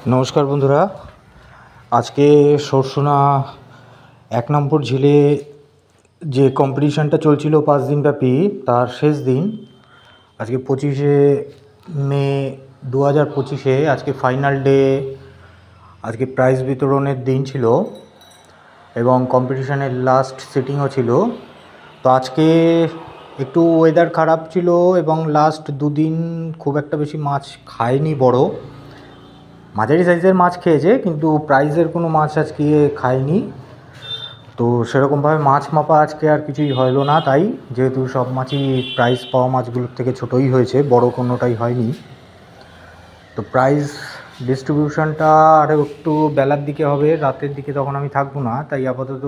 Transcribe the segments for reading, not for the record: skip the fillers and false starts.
नमस्कार बंधुरा आज के सरसोना एक नम्बर झिले जे कम्पिटिशनटा चलछिलो 5 दिन व्यापी तार शेष दिन आज के 25 मे 2025 आज के फाइनल डे आज के प्राइज वितरणेर दिन छिलो एवं कम्पिटिशनेर लास्ट सिटिंगो छिलो। तो आज के एकटू वेदार खराब छिलो एवं लास्ट 2 दिन खूब एकटा बेशी माछ खायनि बड़ो माझारी साइजेर माछ खेয়েছে কিন্তু প্রাইজের কোনো মাছ আজকে খায়নি। তো সেরকমভাবে মাছ মাপা আজকে আর কিছুই হলো না, তাই যেহেতু সব মাছই প্রাইজ পাওয়া মাছগুলোর থেকে ছোটোই হয়েছে, বড় কোনোটাই হয়নি। তো প্রাইজ ডিস্ট্রিবিউশনটা আরও একটু বেলার দিকে হবে, রাতের দিকে তখন আমি থাকবো না, তাই আপাতত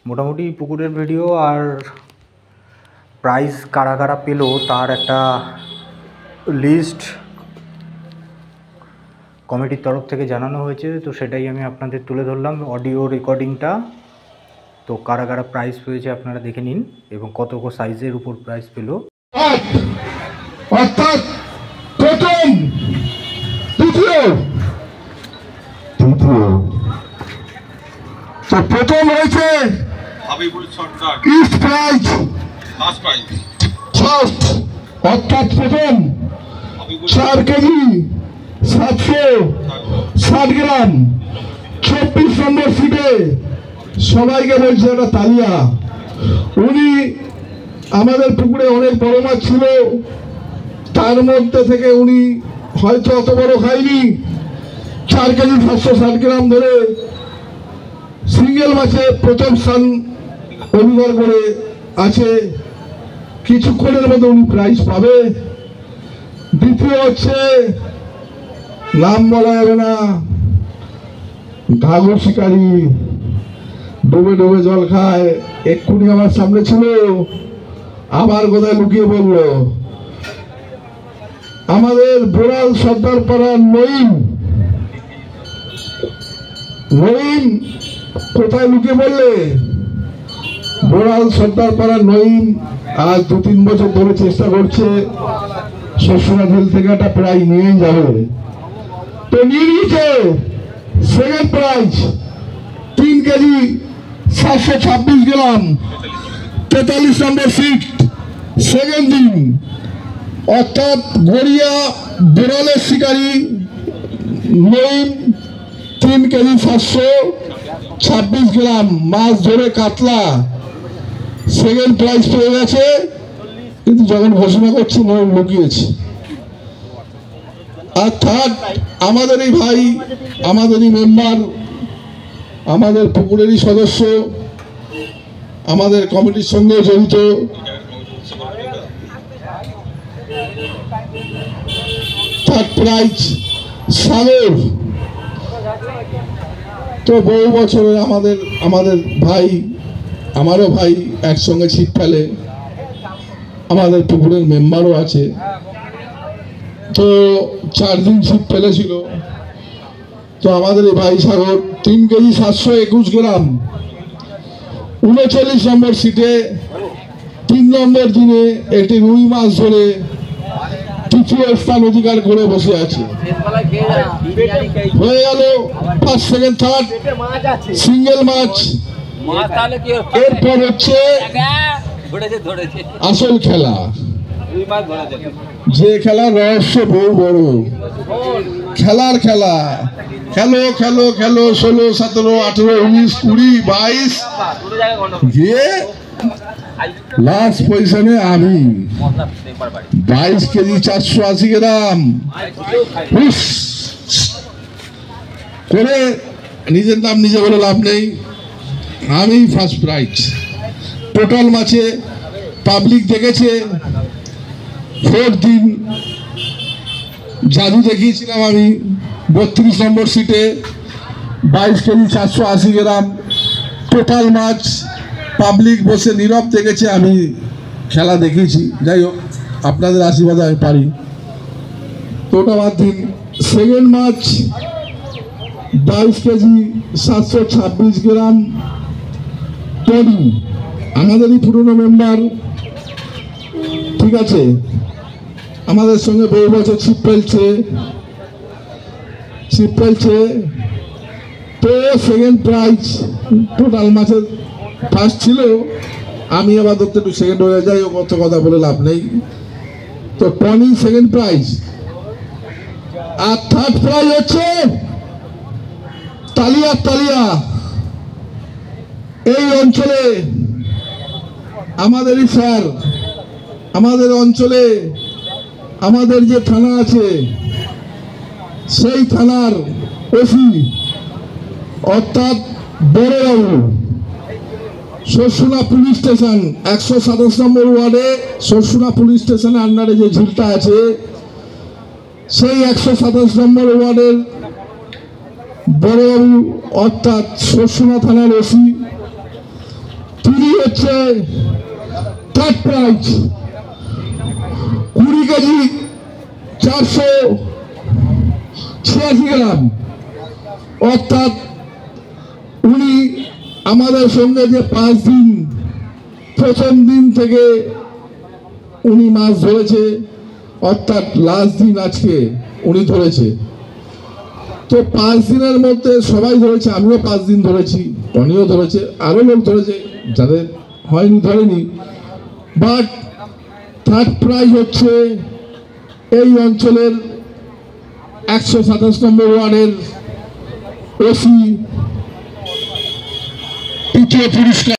মোটামুটি পুকুরের ভিডিও আর প্রাইজ কারা কারা পেলো তার একটা লিস্ট কমিটির तरफ থেকে জানানো হয়েছে। তো সেটাই আমি আপনাদের তুলে ধরলাম অডিও রেকর্ডিংটা। তো কারা কারা প্রাইজ পেয়েছে আপনারা দেখে নিন এবং কত কত সাইজের উপর প্রাইজ পেল। অর্থাৎ প্রথম দ্বিতীয় তো প্রথম হয়েছে হাবিবুল সরকার ইস্ট প্রাইজ ফার্স্ট প্রাইজ ফার্স্ট অর্থাৎ প্রথম 4 কেজি 760 গ্রাম 24 নম্বর সিটে সবাইকে বলছে একটা তালিয়া। উনি আমাদের পুকুরে অনেক বড় মাছ ছিল, তার মধ্যে থেকে উনি হয়তো অত বড় খায়নি, 4 কেজি 760 গ্রাম ধরে সিঙ্গেল মাছে প্রথম স্থান অধিকার করে আছে। কিছুক্ষণের মধ্যে উনি প্রাইজ পাবে। দ্বিতীয় হচ্ছে নাম বলা যাবে না, ঘাঘর শিকারি, ডুবে ডুবে জল খায়, এক্ষুনি আমার সামনে ছিল, আবার কোথায় লুকিয়ে বললো। আমাদের বোরাল সর্দার পাড়ার নঈম কোথায় লুকিয়ে বললে? বোরাল সর্দার পাড়ার নঈম আজ 2-3 বছর ধরে চেষ্টা করছে শশুরা ঝিল থেকে একটা প্রাইজ নিয়ে যাবে। তো নিয়ে নিয়েছে সেকেন্ড প্রাইজ 3 কেজি 726 গ্রাম 43 নম্বর সিট সেকেন্ড দিন। অর্থাৎ গড়িয়া বোরালের শিকারী নঈম 3 কেজি 726 গ্রাম মাছ ধরে কাতলা সেকেন্ড প্রাইজ পেয়ে গেছে, কিন্তু যখন ঘোষণা করছি নঈম লুকিয়েছে। আর থার্ড আমাদের এই ভাই, আমাদেরই মেম্বার, আমাদের পুকুরেরই সদস্য, আমাদের কমিটির সঙ্গে জড়িত থার্ড প্রাইজ সাগর। তো বহু বছরের আমাদের ভাই, আমারও ভাই একসঙ্গে ছিপ ফেলে, আমাদের পুকুরের মেম্বারও আছে। তো 4 দিন ছিপ ফেলেছিল। তো আমাদের এই ভাই সাগর 3 কেজি 721 গ্রাম 39 নম্বর সিটে 3 নম্বর দিনে একটি রুই মাছ ধরে তৃতীয় স্থান অধিকার করে বসে আছে। হয়ে গেল ফার্স্ট সেকেন্ড থার্ড সিঙ্গেল মাছ। এরপর হচ্ছে আসল খেলা, যে খেলার রহস্য বহু বড়। খেলার খেলা খেলো খেলো খেলো 16, 17, 18, 19, 20, 22 গিয়ে লাস্ট পজিশনে আমি 22 কেজি 480 গ্রাম করে নিজের নাম নিজে বলে লাভ নেই, আমি ফার্স্ট প্রাইজ। টোটাল মাছে পাবলিক দেখেছে 4 দিন জাদু দেখিয়েছিলাম আমি 32 নম্বর সিটে 22 কেজি 480 গ্রাম টোটাল মাছ পাবলিক বসে নীরব দেখেছে, আমি খেলা দেখিয়েছি। যাই হোক, আপনাদের আশীর্বাদে আমি পারি। টোটাল দিন সেকেন্ড মাছ 22 কেজি 726 গ্রাম টনি, আমাদেরই পুরনো মেম্বার, ঠিক আছে, আমাদের সঙ্গে বহু বছর ছিপ ফেলছে। ছিপ ফেলছে। তো সেকেন্ড প্রাইজ টোটাল মাছের ফার্স্ট ছিল, আমি আবার ধরতে একটু সেকেন্ড হয়ে যাই, ও কত কথা বলে লাভ নেই। তো টনি সেকেন্ড প্রাইজ, আর থার্ড প্রাইজ হচ্ছে তালিয়া। এই অঞ্চলে আমাদেরই স্যার, আমাদের অঞ্চলে আমাদের যে থানা আছে সেই থানার ওসি অর্থাৎ বড়বাবু, সরসুনা পুলিশ স্টেশন 127 নম্বর ওয়ার্ডে সরসুনা পুলিশ স্টেশনের আন্ডারে যে ঝিলটা আছে সেই 127 নম্বর ওয়ার্ডের বড়বাবু অর্থাৎ সরসুনা থানার ওসি, তিনি হচ্ছে থার্ড প্রাইজ 20 কেজি 486 গ্রাম। অর্থাৎ উনি আমাদের সঙ্গে যে 5 দিন, প্রথম দিন থেকে উনি মাছ ধরেছে, অর্থাৎ লাস্ট দিন আজকে উনি ধরেছে। তো 5 দিনের মধ্যে সবাই ধরেছে, আমিও 5 দিন ধরেছি, টনিও ধরেছে, আরও লোক ধরেছে, যাদের হয়নি ধরেনি। বাট থার্ড প্রাইজ হচ্ছে এই অঞ্চলের 127 নম্বর ওয়ার্ডের ওসি পুরস্কার।